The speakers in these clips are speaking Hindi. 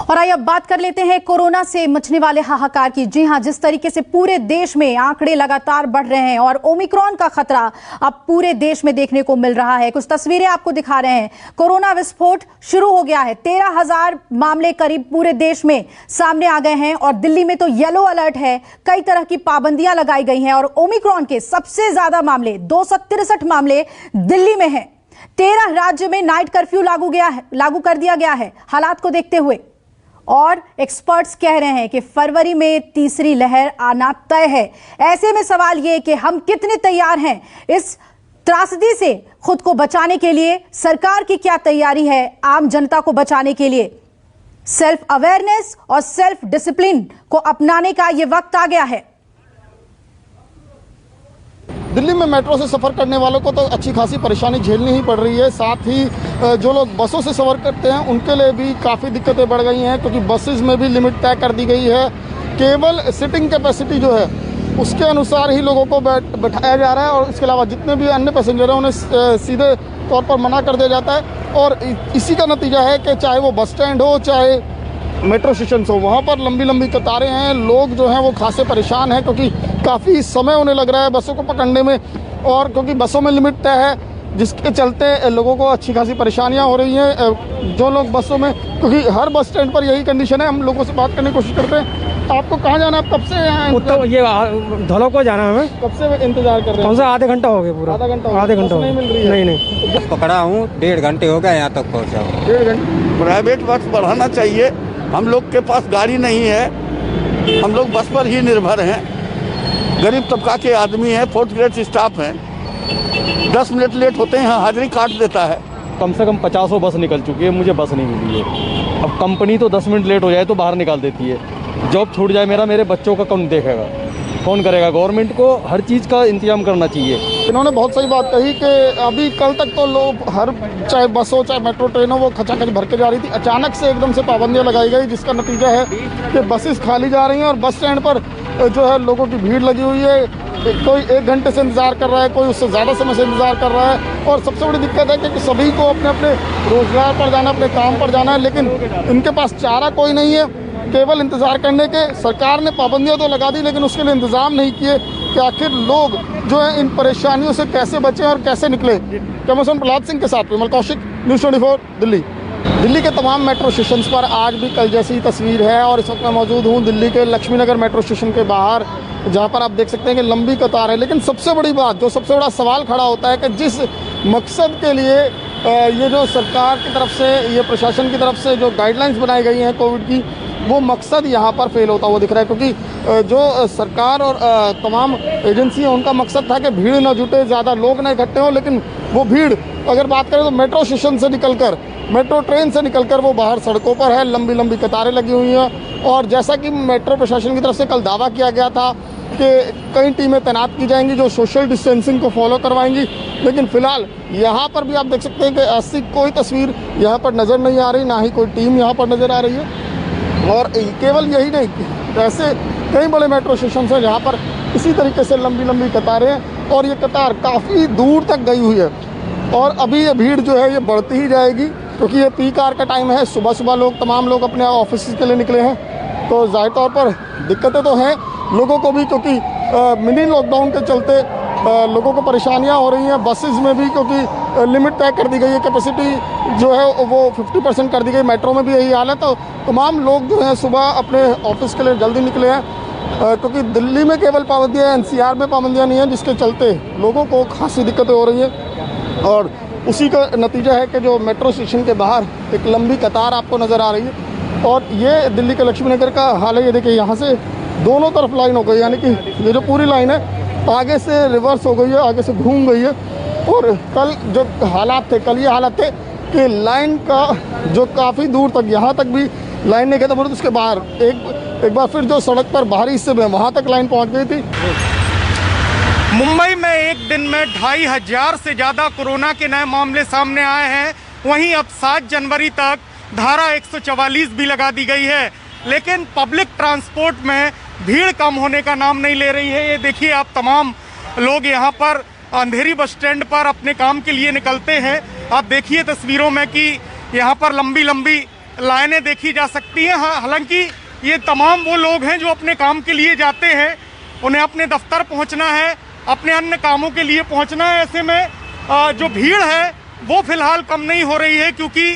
और आइए अब बात कर लेते हैं कोरोना से मचने वाले हाहाकार की। जी हां, जिस तरीके से पूरे देश में आंकड़े लगातार बढ़ रहे हैं और ओमिक्रॉन का खतरा अब पूरे देश में देखने को मिल रहा है। कुछ तस्वीरें आपको दिखा रहे हैं। कोरोना विस्फोट शुरू हो गया है। 13,000 मामले करीब पूरे देश में सामने आ गए हैं और दिल्ली में तो येलो अलर्ट है। कई तरह की पाबंदियां लगाई गई हैं और ओमिक्रॉन के सबसे ज्यादा मामले 263 मामले दिल्ली में हैं। 13 राज्य में नाइट कर्फ्यू लागू कर दिया गया है हालात को देखते हुए। और एक्सपर्ट्स कह रहे हैं कि फरवरी में तीसरी लहर आना तय है। ऐसे में सवाल यह कि हम कितने तैयार हैं इस त्रासदी से खुद को बचाने के लिए। सरकार की क्या तैयारी है आम जनता को बचाने के लिए। सेल्फ अवेयरनेस और सेल्फ डिसिप्लिन को अपनाने का यह वक्त आ गया है। दिल्ली में मेट्रो से सफ़र करने वालों को तो अच्छी खासी परेशानी झेलनी ही पड़ रही है। साथ ही जो लोग बसों से सफ़र करते हैं उनके लिए भी काफ़ी दिक्कतें बढ़ गई हैं, क्योंकि बसेस में भी लिमिट तय कर दी गई है। केवल सिटिंग कैपेसिटी जो है उसके अनुसार ही लोगों को बैठाया जा रहा है और इसके अलावा जितने भी अन्य पैसेंजर हैं उन्हें सीधे तौर पर मना कर दिया जाता है। और इसी का नतीजा है कि चाहे वो बस स्टैंड हो चाहे मेट्रो स्टेशन हो, वहाँ पर लंबी लंबी कतारें हैं। लोग जो हैं वो खासे परेशान हैं, क्योंकि काफ़ी समय उन्हें लग रहा है बसों को पकड़ने में, और क्योंकि बसों में लिमिट तय है जिसके चलते लोगों को अच्छी खासी परेशानियां हो रही हैं। जो लोग बसों में, क्योंकि हर बस स्टैंड पर यही कंडीशन है। हम लोगों से बात करने की कोशिश करते हैं। आपको कहाँ जाना है? कब से तो ये धौला को जाना है हमें। कब से इंतजार कर रहे हैं? कौन सा आधे घंटा हो गया पूरा। आधा घंटा नहीं मिल रही है। नहीं पकड़ा हूँ, 1.5 घंटे हो गए यहाँ तक पहुँचा हूँ। 1.5 घंटे। प्राइवेट बस बढ़ाना चाहिए। हम लोग के पास गाड़ी नहीं है, हम लोग बस पर ही निर्भर हैं। गरीब तबका के आदमी हैं, 4th ग्रेड स्टाफ हैं। 10 मिनट लेट होते हैं हाजिरी काट देता है। कम से कम 50 बस निकल चुकी है, मुझे बस नहीं मिली है। अब कंपनी तो 10 मिनट लेट हो जाए तो बाहर निकाल देती है। जॉब छूट जाए मेरा, मेरे बच्चों का कौन देखेगा, कौन करेगा? गवर्नमेंट को हर चीज़ का इंतजाम करना चाहिए। इन्होंने बहुत सही बात कही कि अभी कल तक तो लोग हर चाहे बस हो चाहे मेट्रो ट्रेन हो वो खचाखच भर के जा रही थी। अचानक से एकदम से पाबंदियां लगाई गई, जिसका नतीजा है कि बसेस खाली जा रही हैं और बस स्टैंड पर जो है लोगों की भीड़ लगी हुई है। कोई 1 घंटे से इंतज़ार कर रहा है, कोई उससे ज़्यादा समय से इंतज़ार कर रहा है। और सबसे बड़ी दिक्कत है कि सभी को अपने अपने रोज़गार पर जाना, अपने काम पर जाना है, लेकिन इनके पास चारा कोई नहीं है केवल इंतज़ार करने के। सरकार ने पाबंदियां तो लगा दी लेकिन उसके लिए इंतज़ाम नहीं किए कि आखिर लोग जो है इन परेशानियों से कैसे बचें और कैसे निकले। कैमरामैन प्रहलाद सिंह के साथ विमल कौशिक, न्यूज़ 24 दिल्ली। दिल्ली के तमाम मेट्रो स्टेशन पर आज भी कल जैसी तस्वीर है और इस वक्त मैं मौजूद हूँ दिल्ली के लक्ष्मी नगर मेट्रो स्टेशन के बाहर, जहाँ पर आप देख सकते हैं कि लंबी कतार है। लेकिन सबसे बड़ी बात, जो सबसे बड़ा सवाल खड़ा होता है कि जिस मकसद के लिए ये जो सरकार की तरफ से, ये प्रशासन की तरफ से जो गाइडलाइंस बनाई गई हैं कोविड की, वो मकसद यहाँ पर फेल होता हुआ दिख रहा है। क्योंकि जो सरकार और तमाम एजेंसी उनका मकसद था कि भीड़ न जुटे, ज़्यादा लोग न इकट्ठे हों, लेकिन वो भीड़ अगर बात करें तो मेट्रो स्टेशन से निकलकर, मेट्रो ट्रेन से निकलकर वो बाहर सड़कों पर है। लंबी लंबी कतारें लगी हुई हैं। और जैसा कि मेट्रो प्रशासन की तरफ से कल दावा किया गया था कि कई टीमें तैनात की जाएंगी जो सोशल डिस्टेंसिंग को फॉलो करवाएंगी, लेकिन फिलहाल यहाँ पर भी आप देख सकते हैं कि ऐसी कोई तस्वीर यहाँ पर नज़र नहीं आ रही, ना ही कोई टीम यहाँ पर नज़र आ रही है। और केवल यही नहीं, ऐसे कई बड़े मेट्रो स्टेशन हैं जहाँ पर इसी तरीके से लंबी लंबी कतारें हैं और ये कतार काफ़ी दूर तक गई हुई है। और अभी ये भीड़ जो है ये बढ़ती ही जाएगी, क्योंकि ये पीक आवर का टाइम है। सुबह सुबह तमाम लोग अपने ऑफिस के लिए निकले हैं, तो ज़ाहिर तौर पर दिक्कतें तो हैं लोगों को भी, क्योंकि मिनी लॉकडाउन के चलते लोगों को परेशानियां हो रही हैं। बसेस में भी क्योंकि लिमिट तय कर दी गई है, कैपेसिटी जो है वो 50% कर दी गई। मेट्रो में भी यही हाल है। तो तमाम लोग जो हैं सुबह अपने ऑफिस के लिए जल्दी निकले हैं, क्योंकि दिल्ली में केवल पाबंदियाँ, NCR में पाबंदियाँ नहीं हैं, जिसके चलते लोगों को खासी दिक्कतें हो रही हैं। और उसी का नतीजा है कि जो मेट्रो स्टेशन के बाहर एक लंबी कतार आपको नज़र आ रही है। और ये दिल्ली के लक्ष्मी नगर का हाल है। ये देखिए, यहाँ से दोनों तरफ लाइन हो गई, यानी कि ये जो पूरी लाइन है आगे से रिवर्स हो गई है, आगे से घूम गई है। और कल जो हालात थे, कल ये हालात थे कि लाइन का जो काफ़ी दूर तक, यहाँ तक भी लाइन नहीं खत्म हो रही, उसके बाहर एक बार फिर जो सड़क पर बाहरी हिस्से में वहाँ तक लाइन पहुँच गई थी। मुंबई में एक दिन में 2,500 से ज़्यादा कोरोना के नए मामले सामने आए हैं। वहीं अब 7 जनवरी तक धारा 144 भी लगा दी गई है, लेकिन पब्लिक ट्रांसपोर्ट में भीड़ कम होने का नाम नहीं ले रही है। ये देखिए, आप तमाम लोग यहाँ पर अंधेरी बस स्टैंड पर अपने काम के लिए निकलते हैं। आप देखिए तस्वीरों में कि यहाँ पर लंबी लंबी लाइनें देखी जा सकती हैं। हालांकि ये तमाम वो लोग हैं जो अपने काम के लिए जाते हैं, उन्हें अपने दफ्तर पहुंचना है, अपने अन्य कामों के लिए पहुंचना है। ऐसे में जो भीड़ है वो फिलहाल कम नहीं हो रही है, क्योंकि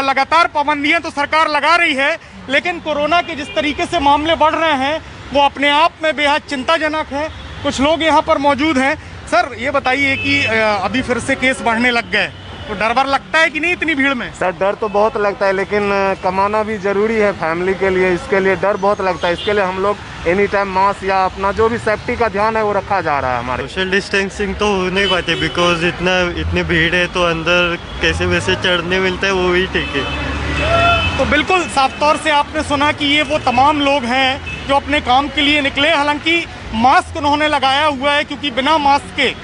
लगातार पाबंदियां तो सरकार लगा रही है, लेकिन कोरोना के जिस तरीके से मामले बढ़ रहे हैं वो अपने आप में बेहद चिंताजनक है। कुछ लोग यहाँ पर मौजूद हैं। सर ये बताइए कि अभी फिर से केस बढ़ने लग गए, तो डर वर लगता है कि नहीं इतनी भीड़ में? सर डर तो बहुत लगता है, लेकिन कमाना भी जरूरी है फैमिली के लिए, इसके लिए डर बहुत लगता है। इसके लिए हम लोग एनी टाइम मास्क या अपना जो भी सेफ्टी का ध्यान है वो रखा जा रहा है। हमारे सोशल डिस्टेंसिंग तो हो नहीं पाते, बिकॉज इतनी भीड़ है, तो अंदर कैसे वैसे चढ़ने मिलता है, वो भी ठीक है। तो बिल्कुल साफ तौर से आपने सुना कि ये वो तमाम लोग हैं जो अपने काम के लिए निकले। हालांकि मास्क उन्होंने लगाया हुआ है, क्योंकि बिना मास्क के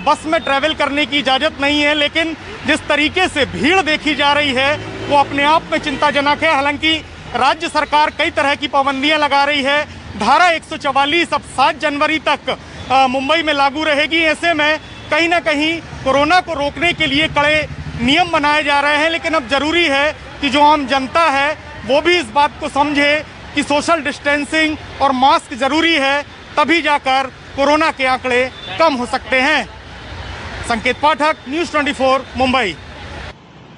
बस में ट्रैवल करने की इजाज़त नहीं है। लेकिन जिस तरीके से भीड़ देखी जा रही है वो अपने आप में चिंताजनक है। हालांकि राज्य सरकार कई तरह की पाबंदियां लगा रही है। धारा 144 अब 7 जनवरी तक मुंबई में लागू रहेगी। ऐसे में कहीं ना कहीं कोरोना को रोकने के लिए कड़े नियम बनाए जा रहे हैं, लेकिन अब जरूरी है कि जो आम जनता है वो भी इस बात को समझे कि सोशल डिस्टेंसिंग और मास्क जरूरी है, तभी जाकर कोरोना के आंकड़े कम हो सकते हैं। संकेत पाठक, न्यूज़ 24 मुंबई।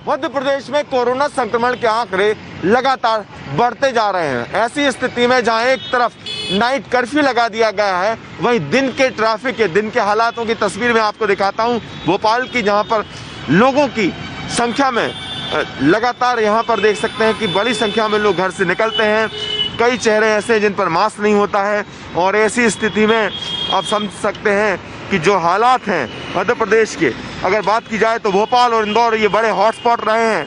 मध्य प्रदेश में कोरोना संक्रमण के आंकड़े लगातार बढ़ते जा रहे हैं। ऐसी स्थिति में जहां एक तरफ नाइट कर्फ्यू लगा दिया गया है, वहीं दिन के ट्रैफिक के दिन के हालातों की तस्वीर मैं आपको दिखाता हूं भोपाल की, जहां पर लोगों की संख्या में लगातार यहां पर देख सकते हैं कि बड़ी संख्या में लोग घर से निकलते हैं। कई चेहरे ऐसे हैं जिन पर मास्क नहीं होता है, और ऐसी स्थिति में आप समझ सकते हैं कि जो हालात हैं मध्य प्रदेश के, अगर बात की जाए तो भोपाल और इंदौर ये बड़े हॉटस्पॉट रहे हैं।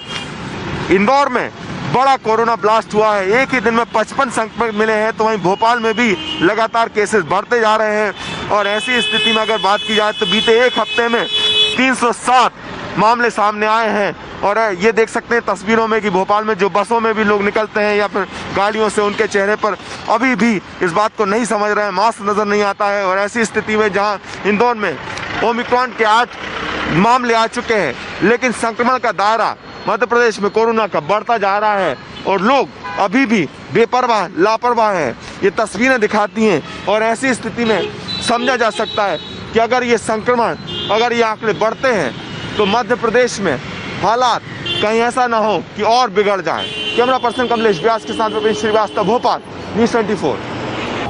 इंदौर में बड़ा कोरोना ब्लास्ट हुआ है, एक ही दिन में 55 संक्रमित मिले हैं, तो वहीं भोपाल में भी लगातार केसेस बढ़ते जा रहे हैं। और ऐसी स्थिति में अगर बात की जाए तो बीते एक हफ्ते में 307 मामले सामने आए हैं। और ये देख सकते हैं तस्वीरों में कि भोपाल में जो बसों में भी लोग निकलते हैं या फिर गाड़ियों से, उनके चेहरे पर अभी भी इस बात को नहीं समझ रहे हैं, मास्क नजर नहीं आता है। और ऐसी स्थिति में जहां इंदौर में ओमिक्रॉन के 8 मामले आ चुके हैं, लेकिन संक्रमण का दायरा मध्य प्रदेश में कोरोना का बढ़ता जा रहा है और लोग अभी भी बेपरवाह लापरवाह हैं। ये तस्वीरें दिखाती हैं। और ऐसी स्थिति में समझा जा सकता है कि अगर ये संक्रमण, अगर ये आंकड़े बढ़ते हैं तो मध्य प्रदेश में हालात कहीं ऐसा ना हो कि और बिगड़ जाए। कैमरा पर्सन कमलेश व्यास के साथ विपिन श्रीवास्तव, भोपाल, न्यूज़ 24।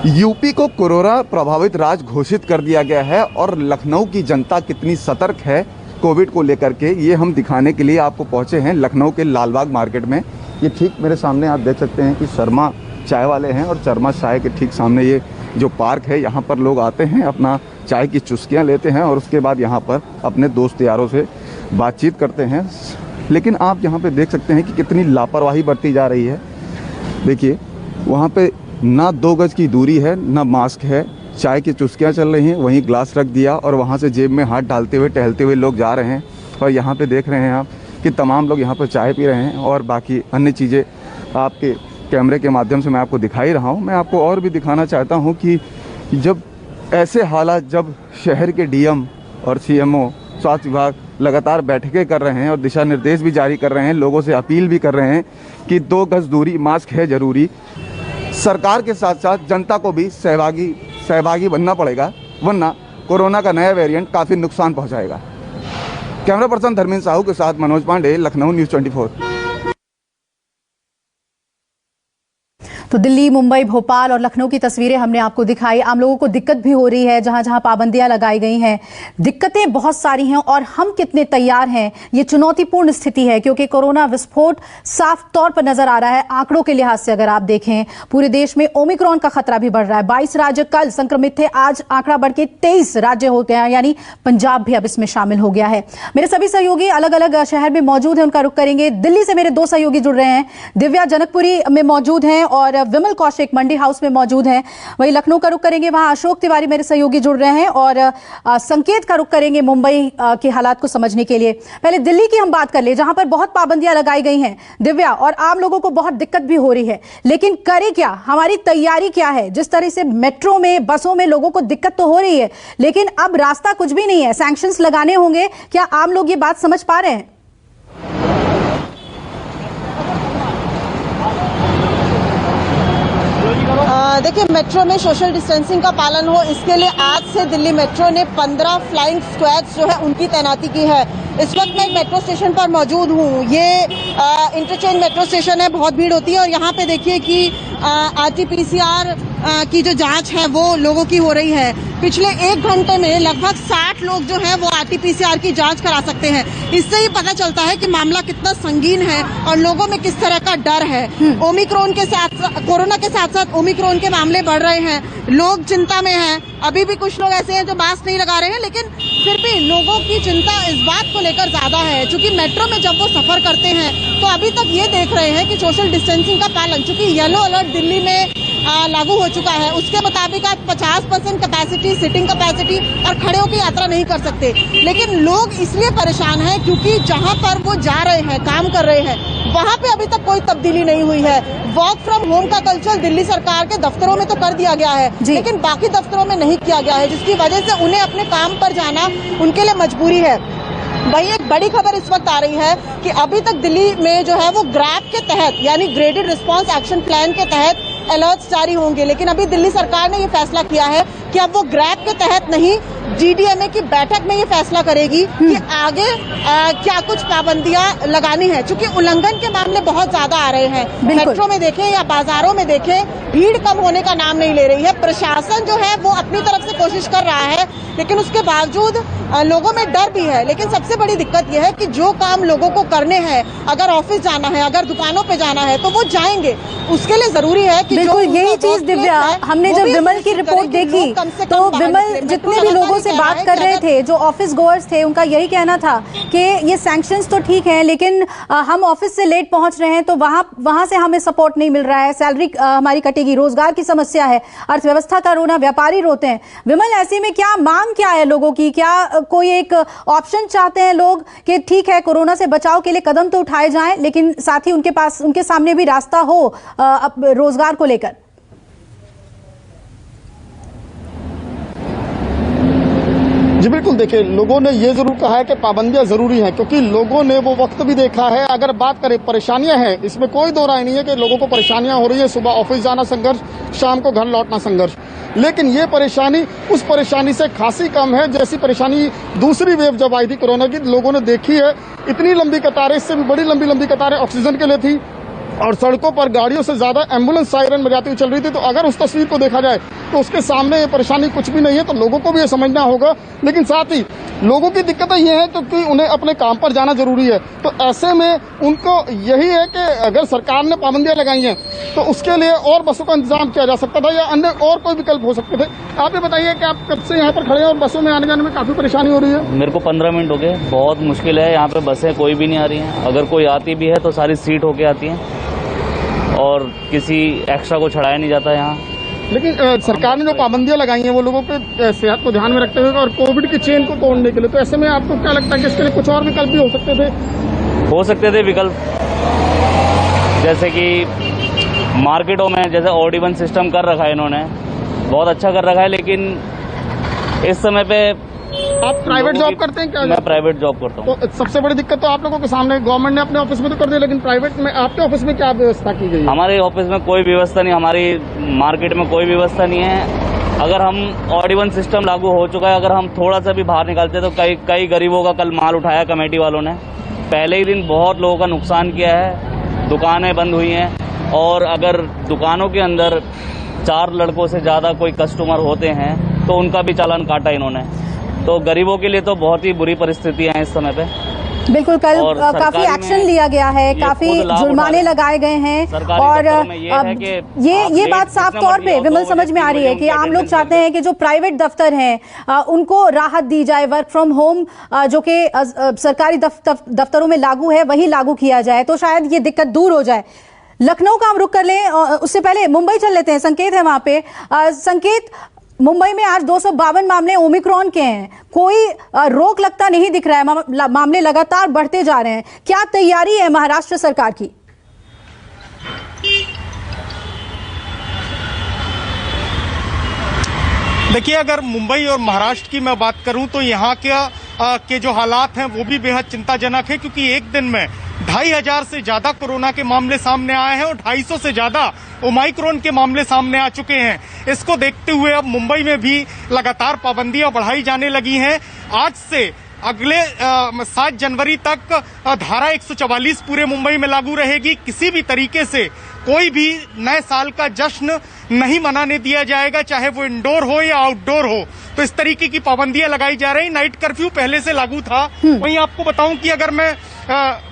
यूपी को कोरोना प्रभावित राज्य घोषित कर दिया गया है और लखनऊ की जनता कितनी सतर्क है कोविड को लेकर के, ये हम दिखाने के लिए आपको पहुंचे हैं लखनऊ के लालबाग मार्केट में। ये ठीक मेरे सामने आप देख सकते हैं कि शर्मा चाय वाले हैं, और शर्मा चाय के ठीक सामने ये जो पार्क है, यहाँ पर लोग आते हैं, अपना चाय की चुस्कियाँ लेते हैं और उसके बाद यहाँ पर अपने दोस्त यारों से बातचीत करते हैं। लेकिन आप यहाँ पे देख सकते हैं कि कितनी लापरवाही बरती जा रही है। देखिए वहाँ पे ना 2 गज की दूरी है, ना मास्क है, चाय की चुस्कियाँ चल रही हैं, वहीं ग्लास रख दिया और वहाँ से जेब में हाथ डालते हुए टहलते हुए लोग जा रहे हैं। और यहाँ पे देख रहे हैं आप कि तमाम लोग यहाँ पर चाय पी रहे हैं और बाकी अन्य चीज़ें आपके कैमरे के माध्यम से मैं आपको दिखा ही रहा हूँ। मैं आपको और भी दिखाना चाहता हूँ कि जब ऐसे हालात, जब शहर के डीएम और सीएमओ, स्वास्थ्य विभाग लगातार बैठकें कर रहे हैं और दिशा निर्देश भी जारी कर रहे हैं, लोगों से अपील भी कर रहे हैं कि 2 गज दूरी, मास्क है ज़रूरी। सरकार के साथ साथ जनता को भी सहभागी बनना पड़ेगा, वरना कोरोना का नया वेरिएंट काफ़ी नुकसान पहुंचाएगा। कैमरा पर्सन धर्मेंद्र साहू के साथ मनोज पांडे, लखनऊ, न्यूज़ 24। तो दिल्ली, मुंबई, भोपाल और लखनऊ की तस्वीरें हमने आपको दिखाई। आम लोगों को दिक्कत भी हो रही है जहां जहां पाबंदियां लगाई गई हैं। दिक्कतें बहुत सारी हैं और हम कितने तैयार हैं, ये चुनौतीपूर्ण स्थिति है, क्योंकि कोरोना विस्फोट साफ तौर पर नजर आ रहा है। आंकड़ों के लिहाज से अगर आप देखें, पूरे देश में ओमिक्रॉन का खतरा भी बढ़ रहा है। 22 राज्य कल संक्रमित थे, आज आंकड़ा बढ़ के 23 राज्य हो गया, यानी पंजाब भी अब इसमें शामिल हो गया है। मेरे सभी सहयोगी अलग अलग शहर में मौजूद हैं, उनका रुख करेंगे। दिल्ली से मेरे 2 सहयोगी जुड़ रहे हैं, दिव्या जनकपुरी में मौजूद हैं और विमल कौशिक मंडी हाउस में मौजूद हैं। वहीं लखनऊ का रुख करेंगे, वहां अशोक तिवारी मेरे सहयोगी जुड़ रहे हैं और संकेत का रुख करेंगे मुंबई के हालात को समझने के लिए। पहले दिल्ली की हम बात कर ले, जहां पर बहुत पाबंदियां लगाई गई हैं दिव्या, और आम लोगों को बहुत दिक्कत भी हो रही है, लेकिन करे क्या, हमारी तैयारी क्या है? जिस तरह से मेट्रो में, बसों में लोगों को दिक्कत तो हो रही है, लेकिन अब रास्ता कुछ भी नहीं है, सैंक्शंस लगाने होंगे। क्या आम लोग ये बात समझ पा रहे हैं? देखिए, मेट्रो में सोशल डिस्टेंसिंग का पालन हो, इसके लिए आज से दिल्ली मेट्रो ने 15 फ्लाइंग स्क्वाड्स जो है उनकी तैनाती की है। इस वक्त मैं मेट्रो स्टेशन पर मौजूद हूँ। ये इंटरचेंज मेट्रो स्टेशन है, बहुत भीड़ होती है और यहाँ पे देखिए कि RT-PCR की जो जांच है वो लोगों की हो रही है। पिछले 1 घंटे में लगभग 60 लोग जो हैं वो RT-PCR की जांच करा सकते हैं। इससे ही पता चलता है कि मामला कितना संगीन है और लोगों में किस तरह का डर है। ओमिक्रॉन के साथ, कोरोना के साथ साथ ओमिक्रॉन के मामले बढ़ रहे हैं, लोग चिंता में हैं। अभी भी कुछ लोग ऐसे हैं जो मास्क नहीं लगा रहे हैं, लेकिन फिर भी लोगों की चिंता इस बात को लेकर ज्यादा है। चूंकि मेट्रो में जब वो सफर करते हैं तो अभी तक ये देख रहे हैं कि सोशल डिस्टेंसिंग का पालन, चूंकि येलो अलर्ट दिल्ली में लागू हो चुका है, उसके मुताबिक आप 50% कैपेसिटी, सिटिंग कैपेसिटी और खड़े होकर यात्रा नहीं कर सकते। लेकिन लोग इसलिए परेशान हैं क्योंकि जहां पर वो जा रहे हैं, काम कर रहे हैं, वहां पे अभी तक कोई तब्दीली नहीं हुई है। वर्क फ्रॉम होम का कल्चर दिल्ली सरकार के दफ्तरों में तो कर दिया गया है, लेकिन बाकी दफ्तरों में नहीं किया गया है, जिसकी वजह से उन्हें अपने काम पर जाना उनके लिए मजबूरी है। वही एक बड़ी खबर इस वक्त आ रही है कि अभी तक दिल्ली में जो है वो ग्रैप के तहत, यानी ग्रेडेड रिस्पांस एक्शन प्लान के तहत अलर्ट्स जारी होंगे। लेकिन अभी दिल्ली सरकार ने ये फैसला किया है कि अब वो ग्रैप के तहत नहीं, GDMA की बैठक में ये फैसला करेगी कि आगे क्या कुछ पाबंदियां लगानी है, क्योंकि उल्लंघन के मामले बहुत ज्यादा आ रहे हैं। मेट्रो में देखें या बाजारों में देखें, भीड़ कम होने का नाम नहीं ले रही है। प्रशासन जो है वो अपनी तरफ से कोशिश कर रहा है, लेकिन उसके बावजूद लोगों में डर भी है। लेकिन सबसे बड़ी दिक्कत यह है कि जो काम लोगों को करने हैं, अगर ऑफिस जाना है, अगर दुकानों पे जाना है, तो वो जाएंगे। उसके लिए जरूरी है कि बिल्कुल यही चीज दिव्या, हमने जब विमल की रिपोर्ट देखी तो विमल जितने भी लोगों से बात कर रहे थे, जो ऑफिस गोअर्स थे, उनका यही कहना था कि ये सैंक्शंस तो ठीक हैं, लेकिन हम ऑफिस से लेट पहुंच रहे हैं तो वहां से हमें सपोर्ट नहीं मिल रहा है, सैलरी हमारी कटेगी, रोजगार की समस्या है, अर्थव्यवस्था का रोना व्यापारी रोते हैं। विमल, ऐसे में क्या मांग क्या है लोगों की? क्या कोई एक ऑप्शन चाहते हैं लोग कि ठीक है कोरोना से बचाव के लिए कदम तो उठाए जाएं, लेकिन साथ ही उनके सामने भी रास्ता हो रोजगार को लेकर? जी बिल्कुल, देखिए लोगों ने ये जरूर कहा है कि पाबंदियां जरूरी हैं, क्योंकि लोगों ने वो वक्त भी देखा है। अगर बात करें परेशानियां हैं, इसमें कोई दो राय नहीं है कि लोगों को परेशानियां हो रही है, सुबह ऑफिस जाना संघर्ष, शाम को घर लौटना संघर्ष। लेकिन ये परेशानी उस परेशानी से खासी कम है जैसी परेशानी दूसरी वेव जब आई थी कोरोना की, लोगों ने देखी है। इतनी लंबी कतारें, इससे भी बड़ी लंबी कतारें ऑक्सीजन के लिए थी और सड़कों पर गाड़ियों से ज्यादा एम्बुलेंस सायरन बजाती हुई चल रही थी। तो अगर उस तस्वीर को देखा जाए तो उसके सामने ये परेशानी कुछ भी नहीं है, तो लोगों को भी ये समझना होगा। लेकिन साथ ही लोगों की दिक्कतें ये है क्योंकि उन्हें अपने काम पर जाना जरूरी है, तो ऐसे में उनको यही है कि अगर सरकार ने पाबंदियां लगाई हैं तो उसके लिए और बसों का इंतजाम किया जा सकता था या अन्य और कोई विकल्प हो सकते थे। आप ये बताइए कि आप कब से यहाँ पर खड़े हैं और बसों में आने जाने में काफी परेशानी हो रही है? मेरे को 15 मिनट हो गए, बहुत मुश्किल है। यहाँ पे बसें कोई भी नहीं आ रही हैं, अगर कोई आती भी है तो सारी सीट होके आती हैं और किसी एक्स्ट्रा को चढ़ाया नहीं जाता यहाँ। लेकिन सरकार ने जो पाबंदियां लगाई हैं वो लोगों के सेहत को ध्यान में रखते हुए और कोविड की चेन को तोड़ने के लिए, तो ऐसे में आपको क्या लगता है कि इसके लिए कुछ और विकल्प भी हो सकते थे विकल्प? जैसे कि मार्केटों में जैसे ऑड इवन सिस्टम कर रखा है इन्होंने, बहुत अच्छा कर रखा है। लेकिन इस समय पे आप प्राइवेट जॉब करते हैं क्या? मैं प्राइवेट जॉब करता हूँ। तो सबसे बड़ी दिक्कत तो आप लोगों के सामने, गवर्नमेंट ने अपने ऑफिस में तो कर दिया, लेकिन प्राइवेट में आपके ऑफिस में क्या व्यवस्था की गई है? हमारे ऑफिस में कोई व्यवस्था नहीं, हमारी मार्केट में कोई व्यवस्था नहीं है। अगर हम ऑड इवन सिस्टम लागू हो चुका है, अगर हम थोड़ा सा भी बाहर निकालते तो कई गरीबों का कल माल उठाया कमेटी वालों ने। पहले ही दिन बहुत लोगों का नुकसान किया है, दुकानें बंद हुई हैं। और अगर दुकानों के अंदर 4 लड़कों से ज़्यादा कोई कस्टमर होते हैं तो उनका भी चालान काटा इन्होंने। तो गरीबों के लिए तो बहुत ही बुरी परिस्थितियां हैं इस समय पे। बिल्कुल, कल काफी एक्शन लिया गया है, काफी जुर्माने लगाए गए हैं और ये बात साफ तौर पे विमल समझ में आ रही है कि आम लोग चाहते हैं कि जो प्राइवेट दफ्तर हैं उनको राहत दी जाए, वर्क फ्रॉम होम जो कि सरकारी दफ्तरों में लागू है वही लागू किया जाए, तो शायद ये दिक्कत दूर हो जाए। लखनऊ का हम रुख कर लें, उससे पहले मुंबई चल लेते हैं। संकेत है वहां पे। संकेत, मुंबई में आज 252 मामले ओमिक्रॉन के हैं, कोई रोक लगता नहीं दिख रहा है, मामले लगातार बढ़ते जा रहे हैं। क्या तैयारी है महाराष्ट्र सरकार की? देखिए, अगर मुंबई और महाराष्ट्र की मैं बात करूं तो यहाँ के जो हालात हैं वो भी बेहद चिंताजनक है, क्योंकि एक दिन में 2500 से ज्यादा कोरोना के मामले सामने आए हैं और 250 से ज्यादा ओमाइक्रोन के मामले सामने आ चुके हैं। इसको देखते हुए अब मुंबई में भी लगातार पाबंदियां बढ़ाई जाने लगी हैं। आज से अगले 7 जनवरी तक धारा 144 पूरे मुंबई में लागू रहेगी। किसी भी तरीके से कोई भी नए साल का जश्न नहीं मनाने दिया जाएगा, चाहे वो इंडोर हो या आउटडोर हो। तो इस तरीके की पाबंदियां लगाई जा रही। नाइट कर्फ्यू पहले से लागू था। वहीं आपको बताऊं कि अगर मैं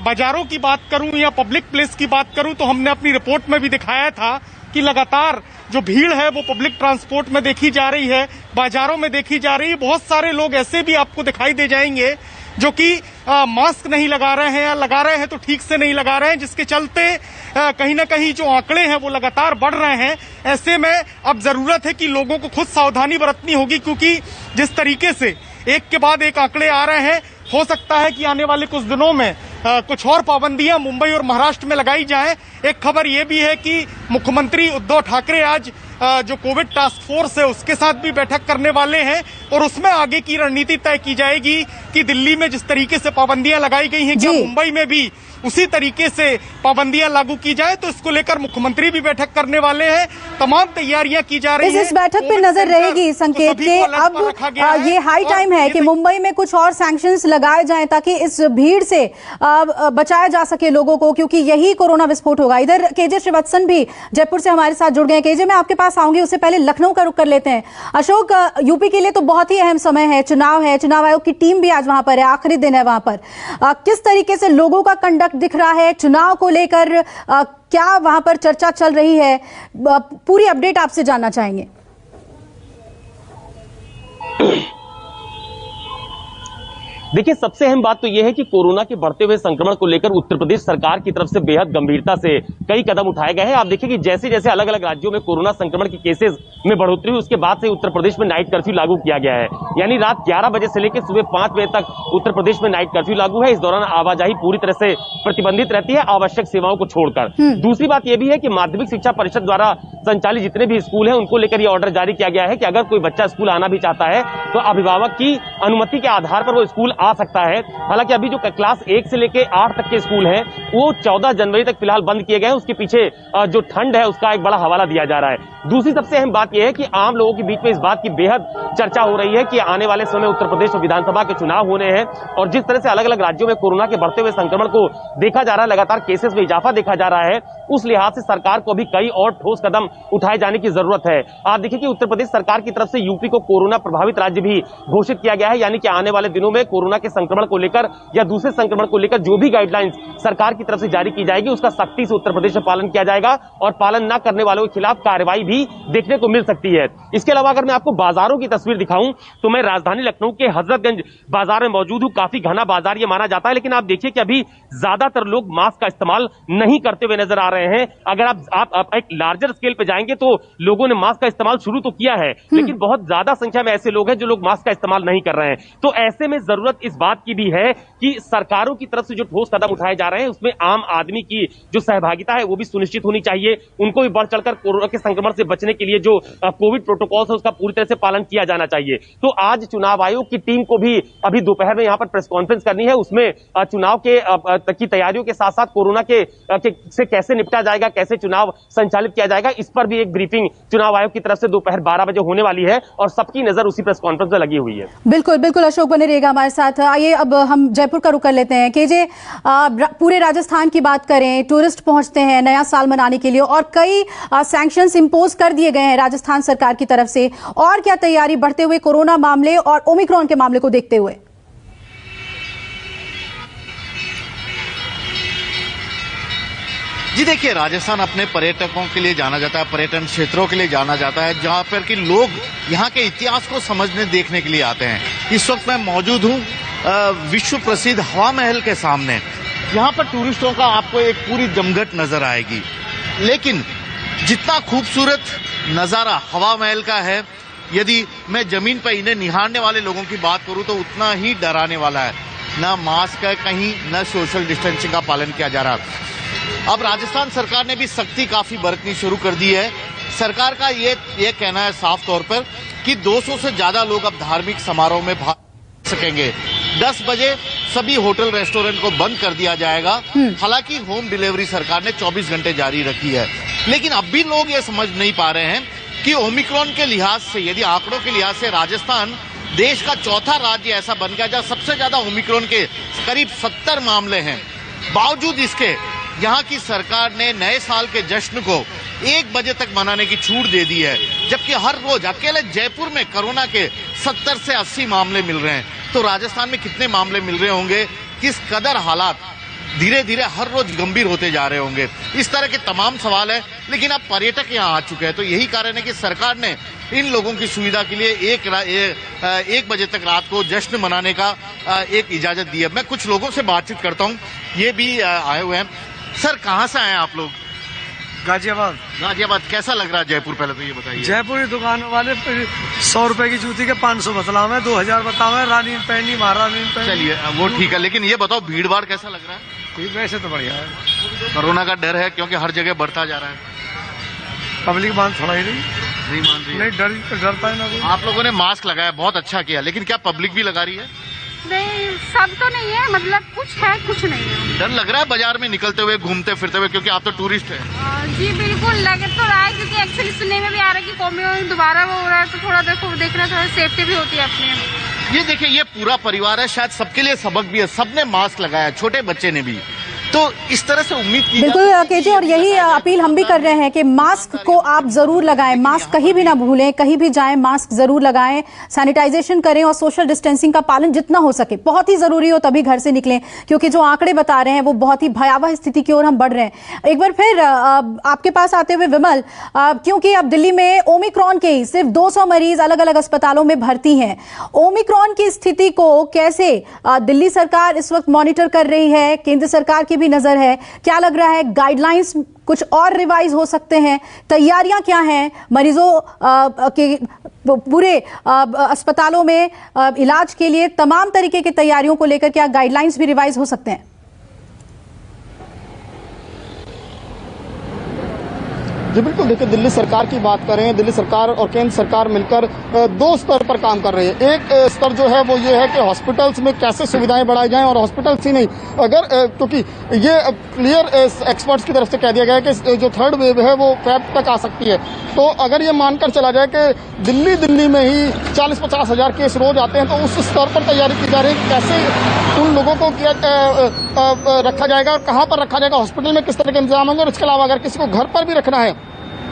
बाजारों की बात करूं या पब्लिक प्लेस की बात करूं तो हमने अपनी रिपोर्ट में भी दिखाया था कि लगातार जो भीड़ है वो पब्लिक ट्रांसपोर्ट में देखी जा रही है, बाजारों में देखी जा रही है। बहुत सारे लोग ऐसे भी आपको दिखाई दे जाएंगे जो कि मास्क नहीं लगा रहे हैं या लगा रहे हैं तो ठीक से नहीं लगा रहे हैं, जिसके चलते कहीं ना कहीं जो आंकड़े हैं वो लगातार बढ़ रहे हैं। ऐसे में अब जरूरत है कि लोगों को खुद सावधानी बरतनी होगी, क्योंकि जिस तरीके से एक के बाद एक आंकड़े आ रहे हैं, हो सकता है कि आने वाले कुछ दिनों में कुछ और पाबंदियां मुंबई और महाराष्ट्र में लगाई जाएं। एक खबर यह भी है कि मुख्यमंत्री उद्धव ठाकरे आज जो कोविड टास्क फोर्स है उसके साथ भी बैठक करने वाले हैं और उसमें आगे की रणनीति तय की जाएगी कि दिल्ली में जिस तरीके से पाबंदियां लगाई गई हैं, क्या मुंबई में भी उसी तरीके से पाबंदियां लागू की जाए। तो इसको लेकर मुख्यमंत्री भी बैठक करने वाले हैं। तमाम तैयारियां की जा रही हैं। इस बैठक पे नजर रहेगी संकेत के अब ये हाई टाइम है कि मुंबई में कुछ और सैंक्शंस लगाए जाएं ताकि इस भीड़ से बचाया जा सके लोगों को, क्योंकि यही कोरोना विस्फोट होगा। इधर केजे श्रीवत्सन भी जयपुर से हमारे साथ जुड़ गए। केजे, मैं आपके पास आऊंगी, उससे पहले लखनऊ का रुख कर लेते हैं। अशोक, यूपी के लिए तो बहुत ही अहम समय है, चुनाव है, चुनाव आयोग की टीम भी आज वहां पर है, आखिरी दिन है वहां पर। किस तरीके से लोगों का कंडक्ट दिख रहा है चुनाव को लेकर, क्या वहां पर चर्चा चल रही है, पूरी अपडेट आपसे जानना चाहेंगे। देखिए, सबसे अहम बात तो यह है कि कोरोना के बढ़ते हुए संक्रमण को लेकर उत्तर प्रदेश सरकार की तरफ से बेहद गंभीरता से कई कदम उठाए गए हैं। आप देखिए कि जैसे जैसे अलग अलग राज्यों में कोरोना संक्रमण के केसेस में बढ़ोतरी हुई, उसके बाद से उत्तर प्रदेश में नाइट कर्फ्यू लागू किया गया है। यानी रात 11 बजे से लेकर सुबह 5 बजे तक उत्तर प्रदेश में नाइट कर्फ्यू लागू है। इस दौरान आवाजाही पूरी तरह से प्रतिबंधित रहती है, आवश्यक सेवाओं को छोड़कर। दूसरी बात यह भी है कि माध्यमिक शिक्षा परिषद द्वारा संचालित जितने भी स्कूल हैं उनको लेकर यह ऑर्डर जारी किया गया है कि अगर कोई बच्चा स्कूल आना भी चाहता है तो अभिभावक की अनुमति के आधार पर वो स्कूल आ सकता है। हालांकि अभी जो क्लास 1 से लेकर 8 तक के स्कूल हैं वो 14 जनवरी तक फिलहाल बंद किए गए हैं। उसके पीछे जो ठंड है उसका एक बड़ा हवाला दिया जा रहा है। दूसरी सबसे अहम बात यह है कि आम लोगों के बीच में इस बात की बेहद चर्चा हो रही है कि आने वाले समय में उत्तर प्रदेश में विधानसभा के चुनाव होने हैं और जिस तरह से अलग अलग राज्यों में कोरोना के बढ़ते हुए संक्रमण को देखा जा रहा है, लगातार केसेस में इजाफा देखा जा रहा है, उस लिहाज से सरकार को अभी कई और ठोस कदम उठाए जाने की जरूरत है। आप देखिए कि उत्तर प्रदेश सरकार की तरफ से यूपी को कोरोना प्रभावित राज्य भी घोषित किया गया है। यानी कि आने वाले दिनों में कोरोना के संक्रमण को लेकर या दूसरे संक्रमण को लेकर जो भी गाइडलाइंस सरकार की तरफ से जारी की जाएगी उसका सख्ती से उत्तर प्रदेश में पालन किया जाएगा और पालन न करने वालों के खिलाफ कार्रवाई भी देखने को मिल सकती है। इसके अलावा अगर मैं आपको बाजारों की तस्वीर दिखाऊं तो मैं राजधानी लखनऊ के हजरतगंज बाजार में मौजूद हूं। काफी घना बाजार ये माना जाता है, लेकिन आप देखिए कि अभी ज्यादातर लोग मास्क का इस्तेमाल नहीं करते हुए नजर आ रहे हैं। अगर आप एक लार्जर स्केल पे जाएंगे तो लोगों ने मास्क का इस्तेमाल शुरू तो किया है, लेकिन बहुत ज्यादा संख्या में ऐसे लोग हैं जो लोग मास्क का इस्तेमाल नहीं कर रहे हैं। तो ऐसे में जरूरत इस बात की भी है कि सरकारों की तरफ से जो ठोस कदम उठाए जा रहे हैं उसमें आम आदमी की जो सहभागिता है वो भी सुनिश्चित होनी चाहिए। उनको भी बढ़ चढ़कर कोरोना के संक्रमण से बचने के लिए जो कोविड प्रोटोकॉल है उसका पूरी तरह से पालन किया जाना चाहिए। तो आज चुनाव आयोग की टीम को भी अभी दोपहर में यहाँ पर प्रेस कॉन्फ्रेंस करनी है। उसमें चुनाव की तैयारियों के साथ साथ कोरोना से कैसे निपटा जाएगा, कैसे चुनाव संचालित किया जाएगा, इस पर भी एक ब्रीफिंग चुनाव आयोग की तरफ से दोपहर 12 बजे होने वाली है और सबकी नजर उसी प्रेस कॉन्फ्रेंस में लगी हुई है। बिल्कुल बिल्कुल, अशोक बने रहेगा हमारे साथ। आइए अब हम जयपुर का रुख कर लेते हैं। केजे, पूरे राजस्थान की बात करें, टूरिस्ट पहुंचते हैं नया साल मनाने के लिए और कई सैंक्शंस इंपोज कर दिए गए हैं राजस्थान सरकार की तरफ से, और क्या तैयारी बढ़ते हुए कोरोना मामले और ओमिक्रॉन के मामले को देखते हुए? जी देखिए, राजस्थान अपने पर्यटकों के लिए जाना जाता है, पर्यटन क्षेत्रों के लिए जाना जाता है, जहां पर कि लोग यहां के इतिहास को समझने देखने के लिए आते हैं। इस वक्त मैं मौजूद हूं विश्व प्रसिद्ध हवा महल के सामने। यहां पर टूरिस्टों का आपको एक पूरी जमघट नजर आएगी, लेकिन जितना खूबसूरत नजारा हवा महल का है, यदि मैं जमीन पर इन्हें निहारने वाले लोगों की बात करूं तो उतना ही डराने वाला है। न मास्क है कहीं, न सोशल डिस्टेंसिंग का पालन किया जा रहा। अब राजस्थान सरकार ने भी सख्ती काफी बरतनी शुरू कर दी है। सरकार का ये कहना है साफ तौर पर कि 200 से ज्यादा लोग अब धार्मिक समारोह में भाग सकेंगे। 10 बजे सभी होटल रेस्टोरेंट को बंद कर दिया जाएगा। हालांकि होम डिलीवरी सरकार ने 24 घंटे जारी रखी है, लेकिन अब भी लोग ये समझ नहीं पा रहे हैं कि ओमिक्रॉन के लिहाज से, यदि आंकड़ों के लिहाज से राजस्थान देश का चौथा राज्य ऐसा बन गया जहां सबसे ज्यादा ओमिक्रॉन के करीब 70 मामले हैं। बावजूद इसके यहाँ की सरकार ने नए साल के जश्न को 1 बजे तक मनाने की छूट दे दी है, जबकि हर रोज अकेले जयपुर में कोरोना के 70 से 80 मामले मिल रहे हैं। तो राजस्थान में कितने मामले मिल रहे होंगे, किस कदर हालात धीरे धीरे हर रोज गंभीर होते जा रहे होंगे, इस तरह के तमाम सवाल है। लेकिन अब पर्यटक यहाँ आ चुके हैं, तो यही कारण है कि सरकार ने इन लोगों की सुविधा के लिए 1 बजे तक रात को जश्न मनाने का एक इजाजत दी है। मैं कुछ लोगों से बातचीत करता हूँ, ये भी आए हुए हैं। सर, कहाँ से आए हैं आप लोग? गाजियाबाद। गाजियाबाद। कैसा लग रहा है जयपुर, पहले तो ये बताइए। जयपुर की दुकानों वाले 100 रुपए की जूती के 500 बतलाव है, 2000 बताव है, रानी पहनी, महारानी पहनी। चलिए वो ठीक है, लेकिन ये बताओ भीड़ भाड़ कैसा लग रहा है? वैसे तो बढ़िया है। कोरोना का डर है क्योंकि हर जगह बढ़ता जा रहा है। पब्लिक मान थोड़ा ही नहीं मान रही है। नहीं, डरता है ना। आप लोगों ने मास्क लगाया, बहुत अच्छा किया, लेकिन क्या पब्लिक भी लगा रही है? नहीं, सब तो नहीं है, मतलब कुछ है कुछ नहीं है। डर लग रहा है बाजार में निकलते हुए, घूमते फिरते हुए, क्योंकि आप तो टूरिस्ट हैं। जी बिल्कुल लग तो रहा है, क्योंकि एक्चुअली सुनने में भी आ रहा है कि कॉम्बी दोबारा वो हो रहा है, तो थोड़ा देखना, थोड़ा सेफ्टी भी होती है अपने। ये देखिए, ये पूरा परिवार है, शायद सबके लिए सबक भी है, सबने मास्क लगाया, छोटे बच्चे ने भी। तो इस तरह से उम्मीद की बिल्कुल केजी, और यही अपील हम भी कर रहे हैं कि मास्क को आप जरूर लगाएं, मास्क कहीं भी ना भूलें, कहीं भी जाएं मास्क जरूर लगाएं, सैनिटाइजेशन करें और सोशल डिस्टेंसिंग का पालन जितना हो सके, बहुत ही जरूरी हो तभी घर से निकलें, क्योंकि जो आंकड़े बता रहे हैं वो बहुत ही भयावह स्थिति की ओर हम बढ़ रहे हैं। एक बार फिर आपके पास आते हुए विमल, क्योंकि अब दिल्ली में ओमिक्रॉन के सिर्फ 200 मरीज अलग अलग अस्पतालों में भर्ती हैं, ओमिक्रॉन की स्थिति को कैसे दिल्ली सरकार इस वक्त मॉनिटर कर रही है, केंद्र सरकार की भी नजर है, क्या लग रहा है गाइडलाइंस कुछ और रिवाइज हो सकते हैं, तैयारियां क्या हैं, मरीजों के पूरे अस्पतालों में इलाज के लिए तमाम तरीके की तैयारियों को लेकर क्या गाइडलाइंस भी रिवाइज हो सकते हैं? जी बिल्कुल, देखिए दिल्ली सरकार की बात करें, दिल्ली सरकार और केंद्र सरकार मिलकर 2 स्तर पर काम कर रही है। एक स्तर जो है वो ये है कि हॉस्पिटल्स में कैसे सुविधाएं बढ़ाई जाएं, और हॉस्पिटल्स ही नहीं, अगर क्योंकि ये क्लियर एक्सपर्ट्स की तरफ से कह दिया गया है कि जो 3rd वेव है वो फेब तक आ सकती है, तो अगर ये मानकर चला जाए कि दिल्ली में ही 40-50 हजार केस रोज आते हैं, तो उस स्तर पर तैयारी की जा रही है कैसे उन लोगों को रखा जाएगा और कहाँ पर रखा जाएगा, हॉस्पिटल में किस तरह के इंतजाम होंगे, और इसके अलावा अगर किसी को घर पर भी रखना है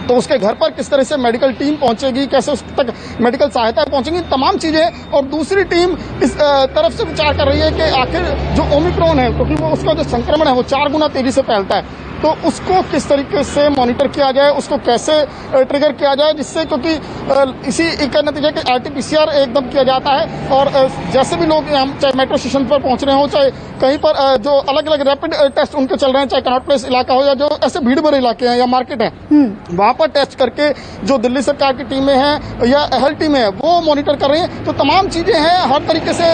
तो उसके घर पर किस तरह से मेडिकल टीम पहुंचेगी, कैसे उस तक मेडिकल सहायता पहुंचेगी, तमाम चीजें। और दूसरी टीम इस तरफ से विचार कर रही है कि आखिर जो ओमिक्रॉन है, क्योंकि वो उसका जो संक्रमण है वो 4 गुना तेजी से फैलता है, तो उसको किस तरीके से मॉनिटर किया जाए, उसको कैसे ट्रिगर किया जाए, जिससे क्योंकि इसी का नतीजा कि RT-PCR एकदम किया जाता है, और जैसे भी लोग हम चाहे मेट्रो स्टेशन पर पहुंच रहे हो, चाहे कहीं पर जो अलग अलग रैपिड टेस्ट उनके चल रहे हैं, चाहे कनॉट प्लेस इलाका हो या जो ऐसे भीड़ भरे इलाके हैं या मार्केट है, वहां पर टेस्ट करके जो दिल्ली सरकार की टीमें हैं या हेल्थ टीमें हैं वो मॉनिटर कर रही हैं। तो तमाम चीजें हैं, हर तरीके से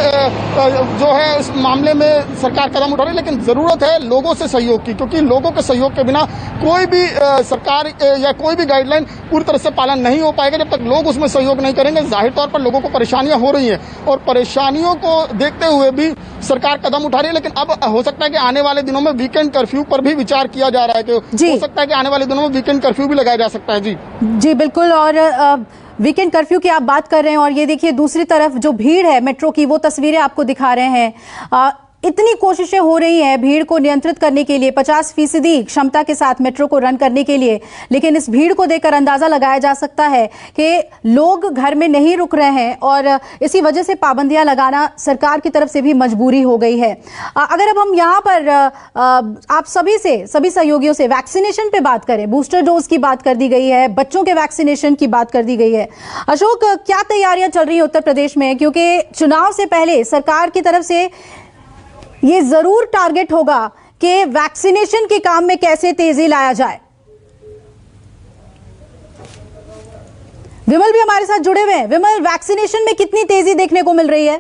जो है इस मामले में सरकार कदम उठा रही है, लेकिन जरूरत है लोगों से सहयोग की, क्योंकि लोगों के सहयोग के बिना कोई भी सरकार या कोई भी गाइडलाइन पूरी तरह से पालन नहीं हो पाएगा। जब तक लोग उसमें सहयोग नहीं करेंगे, जाहिर तौर पर लोगों को परेशानियां हो रही हैं, और परेशानियों को देखते हुए भी सरकार कदम उठा रही है। लेकिन अब हो सकता है कि आने वाले दिनों में वीकेंड कर्फ्यू पर भी विचार किया जा रहा है, कि हो सकता है कि आने वाले दिनों में वीकेंड कर्फ्यू भी लगाया जा सकता है। जी बिल्कुल, और वीकेंड कर्फ्यू की आप बात कर रहे हैं, और ये देखिए दूसरी तरफ जो भीड़ है मेट्रो की, वो तस्वीरें आपको दिखा रहे हैं। इतनी कोशिशें हो रही हैं भीड़ को नियंत्रित करने के लिए, 50% क्षमता के साथ मेट्रो को रन करने के लिए, लेकिन इस भीड़ को देखकर अंदाजा लगाया जा सकता है कि लोग घर में नहीं रुक रहे हैं, और इसी वजह से पाबंदियां लगाना सरकार की तरफ से भी मजबूरी हो गई है। अगर अब हम यहाँ पर आप सभी सहयोगियों से वैक्सीनेशन पे बात करें, बूस्टर डोज की बात कर दी गई है, बच्चों के वैक्सीनेशन की बात कर दी गई है। अशोक, क्या तैयारियां चल रही है उत्तर प्रदेश में, क्योंकि चुनाव से पहले सरकार की तरफ से ये जरूर टारगेट होगा कि वैक्सीनेशन के काम में कैसे तेजी लाया जाए। विमल भी हमारे साथ जुड़े हुए हैं। विमल, वैक्सीनेशन में कितनी तेजी देखने को मिल रही है?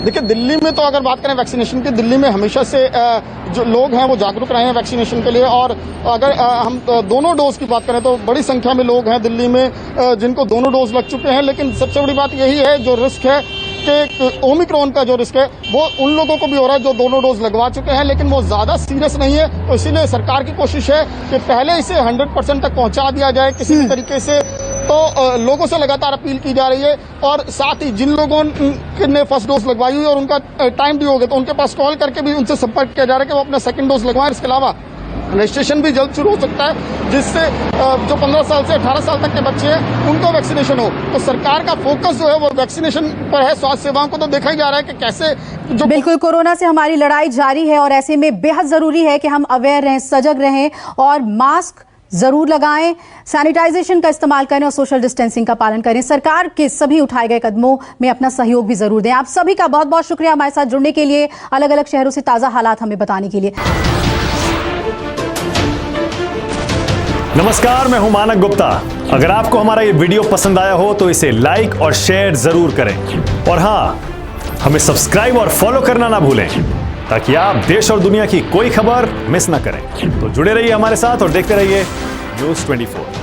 देखिए, दिल्ली में तो अगर बात करें वैक्सीनेशन की, दिल्ली में हमेशा से जो लोग हैं वो जागरूक रहे हैं वैक्सीनेशन के लिए। और अगर हम दोनों डोज की बात करें तो बड़ी संख्या में लोग हैं दिल्ली में जिनको दोनों डोज लग चुके हैं। लेकिन सबसे बड़ी बात यही है, जो रिस्क है कि ओमिक्रॉन का जो रिस्क है वो उन लोगों को भी हो रहा है जो दोनों डोज लगवा चुके हैं, लेकिन वो ज्यादा सीरियस नहीं है। तो इसीलिए सरकार की कोशिश है कि पहले इसे 100% तक पहुंचा दिया जाए किसी भी तरीके से। तो लोगों से लगातार अपील की जा रही है, और साथ ही जिन लोगों ने फर्स्ट डोज लगवाई हुई और उनका टाइम भी हो गया तो उनके पास कॉल करके भी उनसे संपर्क किया जा रहा है कि वो अपना सेकंड डोज लगवाएं। इसके अलावा रजिस्ट्रेशन भी जल्द शुरू हो सकता है, जिससे जो 15 साल से 18 साल तक के बच्चे हैं उनको वैक्सीनेशन हो। तो सरकार का फोकस जो है वो वैक्सीनेशन पर है। स्वास्थ्य सेवाओं को तो देखा ही जा रहा है कि कैसे जो बिल्कुल कोरोना से हमारी लड़ाई जारी है, और ऐसे में बेहद जरूरी है कि हम अवेयर रहें, सजग रहें और मास्क जरूर लगाएं, सैनिटाइजेशन का इस्तेमाल करें और सोशल डिस्टेंसिंग का पालन करें। सरकार के सभी उठाए गए कदमों में अपना सहयोग भी जरूर दें। आप सभी का बहुत बहुत शुक्रिया हमारे साथ जुड़ने के लिए, अलग अलग शहरों से ताजा हालात हमें बताने के लिए। नमस्कार, मैं हूं मानक गुप्ता। अगर आपको हमारा ये वीडियो पसंद आया हो तो इसे लाइक और शेयर जरूर करें, और हां, हमें सब्सक्राइब और फॉलो करना ना भूलें ताकि आप देश और दुनिया की कोई खबर मिस ना करें। तो जुड़े रहिए हमारे साथ और देखते रहिए News 24।